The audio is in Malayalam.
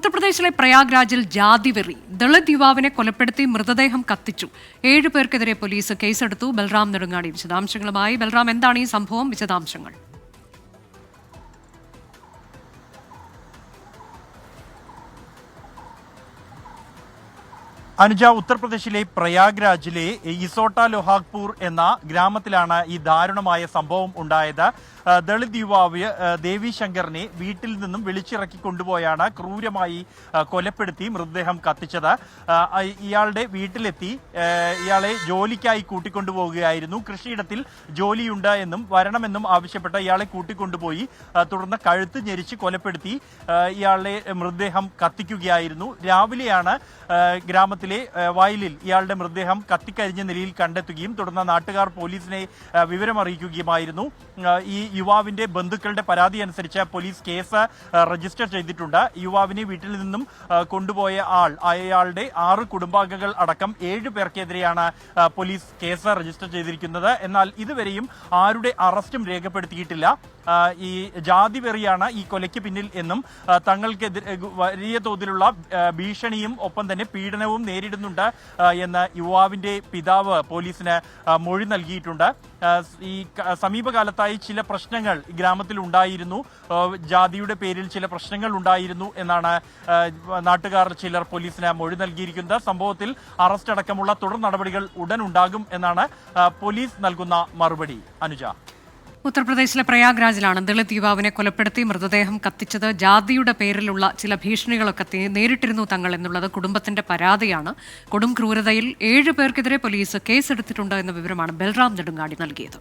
ഉത്തർപ്രദേശിലെ പ്രയാഗ്രാജിൽ ജാതിവെറി ദളിത് യുവാവിനെ കൊലപ്പെടുത്തി മൃതദേഹം കത്തിച്ചു. 7 പേർക്കെതിരെ പോലീസ് കേസെടുത്തു. ബൽറാം നെടുങ്ങാടി വിശദാംശങ്ങളുമായി. ബൽറാം, എന്താണ് ഈ സംഭവം? വിശദാംശങ്ങൾ. അനുജ, ഉത്തർപ്രദേശിലെ പ്രയാഗ്രാജിലെ ഇസോട്ട ലോഹാഗ്പൂർ എന്ന ഗ്രാമത്തിലാണ് ഈ ദാരുണമായ സംഭവം ഉണ്ടായത്. ദളിത് യുവാവ് ദേവി ശങ്കറിനെ വീട്ടിൽ നിന്നും വിളിച്ചിറക്കി കൊണ്ടുപോയാണ് ക്രൂരമായി കൊലപ്പെടുത്തി മൃതദേഹം കത്തിച്ചത്. ഇയാളുടെ വീട്ടിലെത്തി ഇയാളെ ജോലിക്കായി കൂട്ടിക്കൊണ്ടുപോവുകയായിരുന്നു. കൃഷിയിടത്തിൽ ജോലിയുണ്ട് എന്നും വരണമെന്നും ആവശ്യപ്പെട്ട് ഇയാളെ കൂട്ടിക്കൊണ്ടുപോയി തുടർന്ന് കഴുത്ത് ഞെരിച്ച് കൊലപ്പെടുത്തി ഇയാളുടെ മൃതദേഹം കത്തിക്കുകയായിരുന്നു. രാവിലെയാണ് ഗ്രാമത്തിലെ വയലിൽ ഇയാളുടെ മൃതദേഹം കത്തിക്കരിഞ്ഞ നിലയിൽ കണ്ടെത്തുകയും തുടർന്ന് നാട്ടുകാർ പോലീസിനെ വിവരമറിയിക്കുകയുമായിരുന്നു. ഈ യുവാവിന്റെ ബന്ധുക്കളുടെ പരാതി അനുസരിച്ച് പോലീസ് കേസ് രജിസ്റ്റർ ചെയ്തിട്ടുണ്ട്. യുവാവിനെ വീട്ടിൽ നിന്നും കൊണ്ടുപോയ അയാളുടെ 6 കുടുംബാംഗങ്ങൾ അടക്കം 7 പേർക്കെതിരെയാണ് പോലീസ് കേസ് രജിസ്റ്റർ ചെയ്തിരിക്കുന്നത്. എന്നാൽ ഇതുവരെയും ആരുടെ അറസ്റ്റും രേഖപ്പെടുത്തിയിട്ടില്ല. ഈ ജാതി വെറിയാണ് ഈ കൊലയ്ക്ക് പിന്നിൽ എന്നും തങ്ങൾക്കെതിരെ വലിയ തോതിലുള്ള ഭീഷണിയും ഒപ്പം തന്നെ പീഡനവും നേരിടുന്നുണ്ട് എന്ന് യുവാവിന്റെ പിതാവ് പോലീസിന് മൊഴി നൽകിയിട്ടുണ്ട്. ഈ സമീപകാലത്തായി ചില പ്രശ്നങ്ങൾ ഈ ഗ്രാമത്തിൽ ഉണ്ടായിരുന്നു. ജാതിയുടെ പേരിൽ ചില പ്രശ്നങ്ങൾ ഉണ്ടായിരുന്നു എന്നാണ് നാട്ടുകാർ ചിലർ പോലീസിന് മൊഴി നൽകിയിരിക്കുന്നത്. സംഭവത്തിൽ അറസ്റ്റ് അടക്കമുള്ള തുടർ നടപടികൾ ഉടൻ ഉണ്ടാകും എന്നാണ് പോലീസ് നൽകുന്ന മറുപടി. അനുജ, ഉത്തർപ്രദേശിലെ പ്രയാഗ്രാജിലാണ് ദളിത് യുവാവിനെ കൊലപ്പെടുത്തി മൃതദേഹം കത്തിച്ചത്. ജാതിയുടെ പേരിലുള്ള ചില ഭീഷണികളൊക്കെ നേരിട്ടിരുന്നു തങ്ങൾ എന്നുള്ളത് കുടുംബത്തിന്റെ പരാതിയാണ്. കൊടും ക്രൂരതയിൽ 7 പേർക്കെതിരെ പോലീസ് കേസെടുത്തിട്ടുണ്ട് എന്ന വിവരമാണ് ബൽറാം നെടുങ്ങാടി നൽകിയത്.